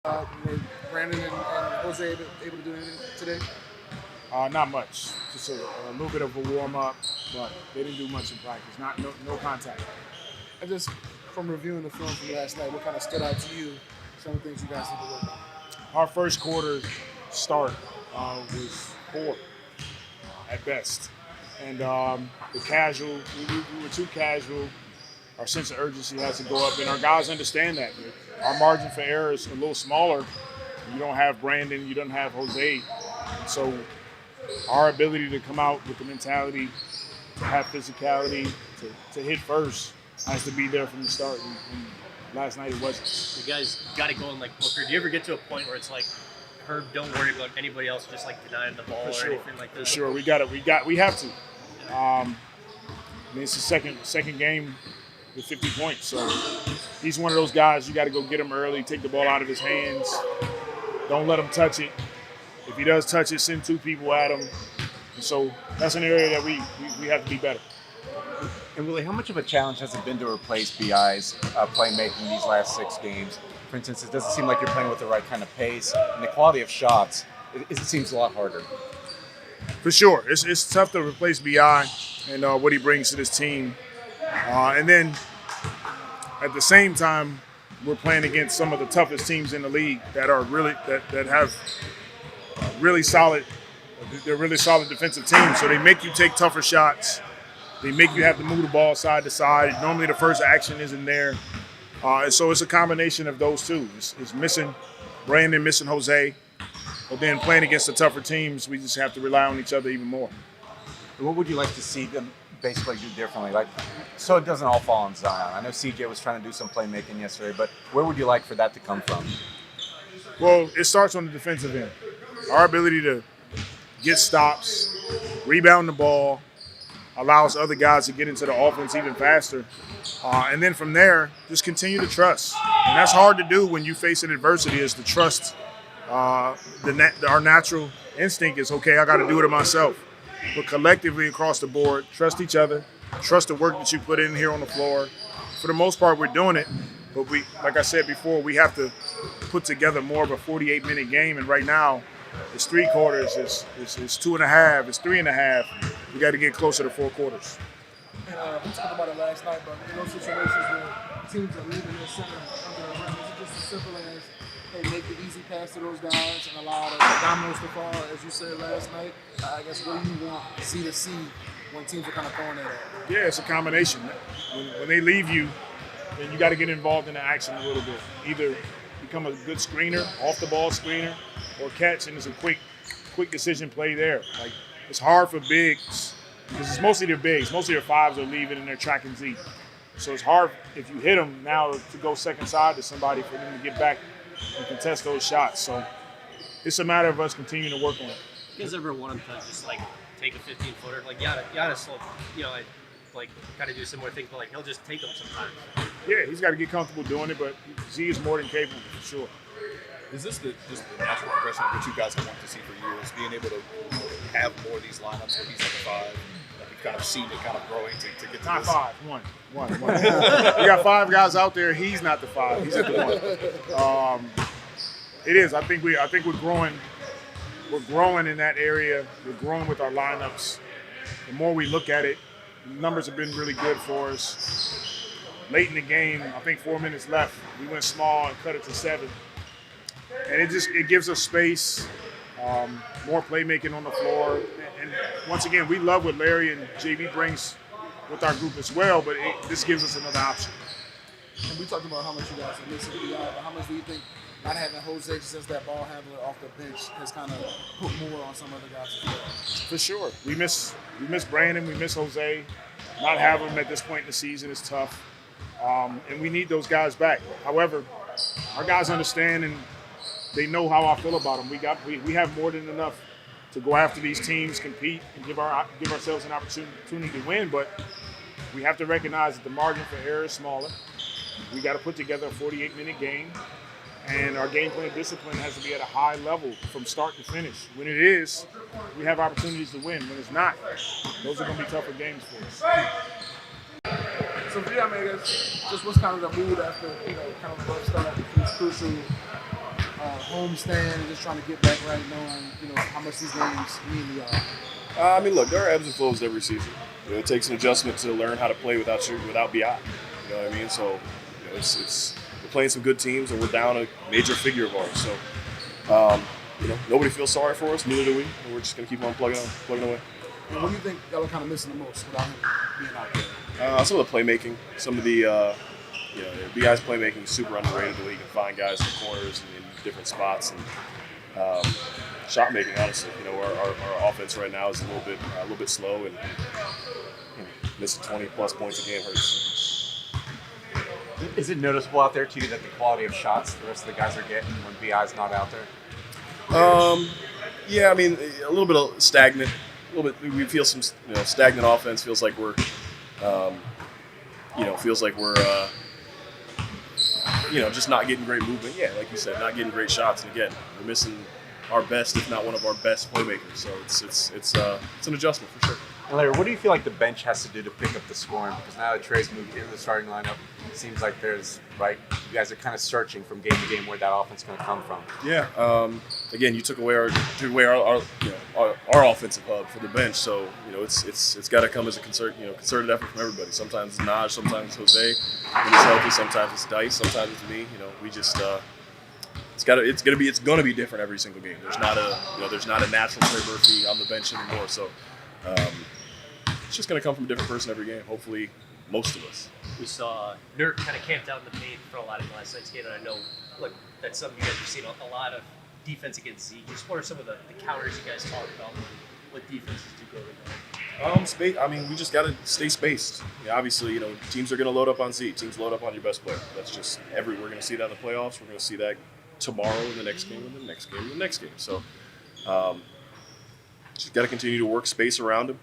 Were Brandon and Jose able to do anything today? Not much. Just a little bit of a warm up, but they didn't do much in practice. No contact. And just from reviewing the film from last night, what kind of stood out to you? Some of the things you guys need to work on. Our first quarter start was poor at best, and the casual. We were too casual. Our sense of urgency has to go up, and our guys understand that. Our margin for error is a little smaller. You don't have Brandon, you don't have Jose, so our ability to come out with the mentality to have physicality, to hit first, has to be there from the start. And last night it wasn't. You guys got it going like Booker. Do you ever get to a point where it's like, Herb, don't worry about anybody else, just like denying the ball or anything like that? For sure, we have to. I mean, it's the second game with 50 points, so he's one of those guys you got to go get him early, take the ball out of his hands, don't let him touch it. If he does touch it, send two people at him. And so that's an area that we have to be better. And Willie, how much of a challenge has it been to replace BI's playmaking these last 6 games? For instance, it doesn't seem like you're playing with the right kind of pace, and the quality of shots, it seems a lot harder. For sure. It's tough to replace BI and what he brings to this team. And then at the same time, we're playing against some of the toughest teams in the league that are really that have really solid. They're really solid defensive teams. So they make you take tougher shots. They make you have to move the ball side to side. Normally the first action isn't there. And so it's a combination of those two. It's missing Brandon, missing Jose. But then playing against the tougher teams, we just have to rely on each other even more. What would you like to see them basically do differently, like so it doesn't all fall on Zion? I know CJ was trying to do some playmaking yesterday, but where would you like for that to come from? Well, it starts on the defensive end. Our ability to get stops, rebound the ball, allows other guys to get into the offense even faster. And then from there, just continue to trust. And that's hard to do when you face an adversity, is to trust. Our natural instinct is, okay, I got to do it myself. But collectively across the board, trust each other, trust the work that you put in here on the floor. For the most part, we're doing it. But we, like I said before, we have to put together more of a 48-minute game. And right now, it's 3 quarters, it's 2.5, it's 3.5. We got to get closer to 4 quarters. And we talked about it last night, but in those situations where teams are leaving their center under the rim, is it just as simple as, hey, make the easy pass to those guys and allow the dominoes to fall, as you said last night? I guess what do you want C to see when teams are kind of throwing that at? Yeah, it's a combination. When they leave you, then you got to get involved in the action a little bit. Either become a good screener, off-the-ball screener, or catch, and it's a quick decision play there. Like, it's hard for bigs because it's mostly their bigs. Most of their 5s are leaving and they're tracking Z. So it's hard if you hit them now to go second side to somebody for them to get back and contest those shots. So it's a matter of us continuing to work on it. You guys ever want him to just like take a 15-footer? Like Giannis, like kind of do similar things, but like he'll just take them sometimes. Yeah, he's got to get comfortable doing it, but Z is more than capable for sure. Is this just the natural progression of what you guys have wanted to see for years, being able to have more of these lineups where he's like a 5? You've kind of seen it kind of growing to get to Not this. 5, one. We got 5 guys out there. He's not the 5. He's at the 1. It is. I think we're growing. We're growing in that area. We're growing with our lineups. The more we look at it, the numbers have been really good for us. Late in the game, I think 4 minutes left, we went small and cut it to 7. And it gives us space, more playmaking on the floor. And once again, we love what Larry and JB brings with our group as well, but this gives us another option. And we talked about how much you guys are missing BI, but how much do you think not having Jose just as that ball handler off the bench has kind of put more on some other guys as well? For sure. We miss Brandon, we miss Jose. Not having them at this point in the season is tough. And we need those guys back. However, our guys understand and they know how I feel about them. We have more than enough to go after these teams, compete, and give ourselves an opportunity to win. But we have to recognize that the margin for error is smaller. We got to put together a 48-minute game, and our game plan discipline has to be at a high level from start to finish. When it is, we have opportunities to win. When it's not, those are going to be tougher games for us. So for you, I mean, just what's kind of the mood after, kind of the first start? It's crucial. homestand and just trying to get back right, knowing how much these games mean to y'all? I mean, look, there are ebbs and flows every season. It takes an adjustment to learn how to play without BI. You know what I mean? So, it's we're playing some good teams, and we're down a major figure of ours. So, nobody feels sorry for us, neither do we. And we're just gonna keep on plugging away. And what do you think y'all are kind of missing the most without him being out there? Some of the playmaking, some of the BI's playmaking is super underrated. The way he can find guys in the corners and in different spots, and shot making. Honestly, our offense right now is a little bit slow, and missing 20+ points a game hurts. Is it noticeable out there too that the quality of shots the rest of the guys are getting when BI's not out there? Yeah, I mean, a little bit of stagnant. A little bit. We feel some stagnant offense. Feels like we're just not getting great movement. Yeah, like you said, not getting great shots. And again, we're missing our best, if not one of our best playmakers. So it's an adjustment for sure. And Larry, what do you feel like the bench has to do to pick up the scoring? Because now that Trey's moved into the starting lineup, it seems like you guys are kind of searching from game to game where that offense is going to come from. Yeah. Again, you took away our offensive hub for the bench, so it's got to come as a concerted effort from everybody. Sometimes it's Naj, sometimes it's Jose when he's healthy, sometimes it's Dice, sometimes it's me. We just it's gonna be different every single game. There's not a natural Trey Murphy on the bench anymore, so it's just gonna come from a different person every game. Hopefully, most of us. We saw Nurk kind of camped out in the paint for a lot of last night's game, and I know that's something you guys have seen a lot of defense against Z. Just what are some of the counters you guys talk about when defenses do go to that? Space. I mean, we just got to stay spaced. Yeah, obviously, teams are going to load up on Z. Teams load up on your best player. That's just we're going to see that in the playoffs. We're going to see that tomorrow in the next game and the next game and the next game. So, just got to continue to work space around him.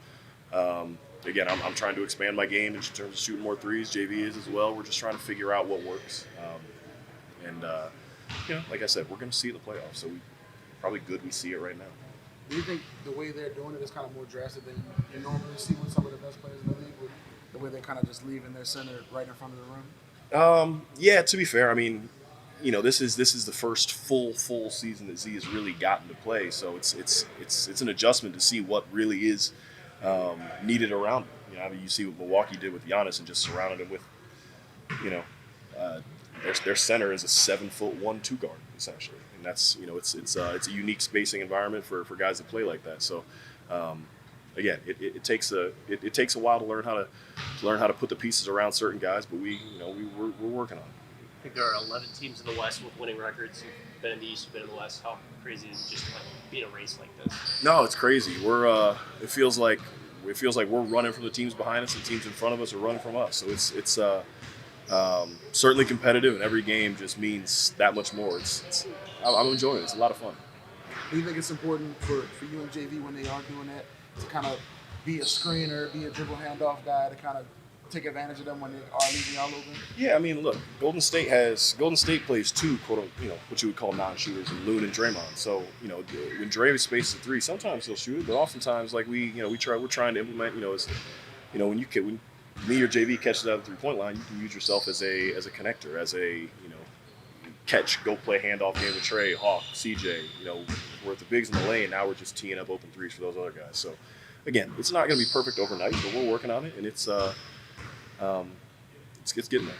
Again, I'm trying to expand my game in terms of shooting more threes. JV is as well. We're just trying to figure out what works. Like I said, we're going to see it in the playoffs. So probably good we see it right now. Do you think the way they're doing it is kind of more drastic than you normally see with some of the best players in the league, with the way they're kind of just leaving their center right in front of the rim? Yeah, to be fair, I mean, this is the first full season that Z has really gotten to play, so it's an adjustment to see what really is needed around him. I mean, you see what Milwaukee did with Giannis and just surrounded him with, their center is a 7'1" 2 guard essentially, and that's it's a unique spacing environment for guys that play like that. So again, it takes a while to learn how to put the pieces around certain guys, but we're working on it. I think there are 11 teams in the West with winning records. You've been in the East, you've been in the West. How crazy is it just being a race like this? No, it's crazy. It feels like we're running from the teams behind us, and teams in front of us are running from us. So it's certainly competitive, and every game just means that much more. I'm enjoying it. It's a lot of fun. Do you think it's important for you and JV when they are doing that to kind of be a screener, be a dribble handoff guy to kind of take advantage of them when they are leaving y'all open? Yeah, I mean, look, Golden State plays two what you would call non-shooters, and Loon and Draymond. So when Dre spaces a three, sometimes he'll shoot it, but oftentimes we're trying to implement when me or JV catches it out of the 3-point line, you can use yourself as a connector, as a catch, go play handoff game with Trey, Hawk, CJ. We're at the bigs in the lane. Now we're just teeing up open threes for those other guys. So again, it's not going to be perfect overnight, but we're working on it, and it's getting there.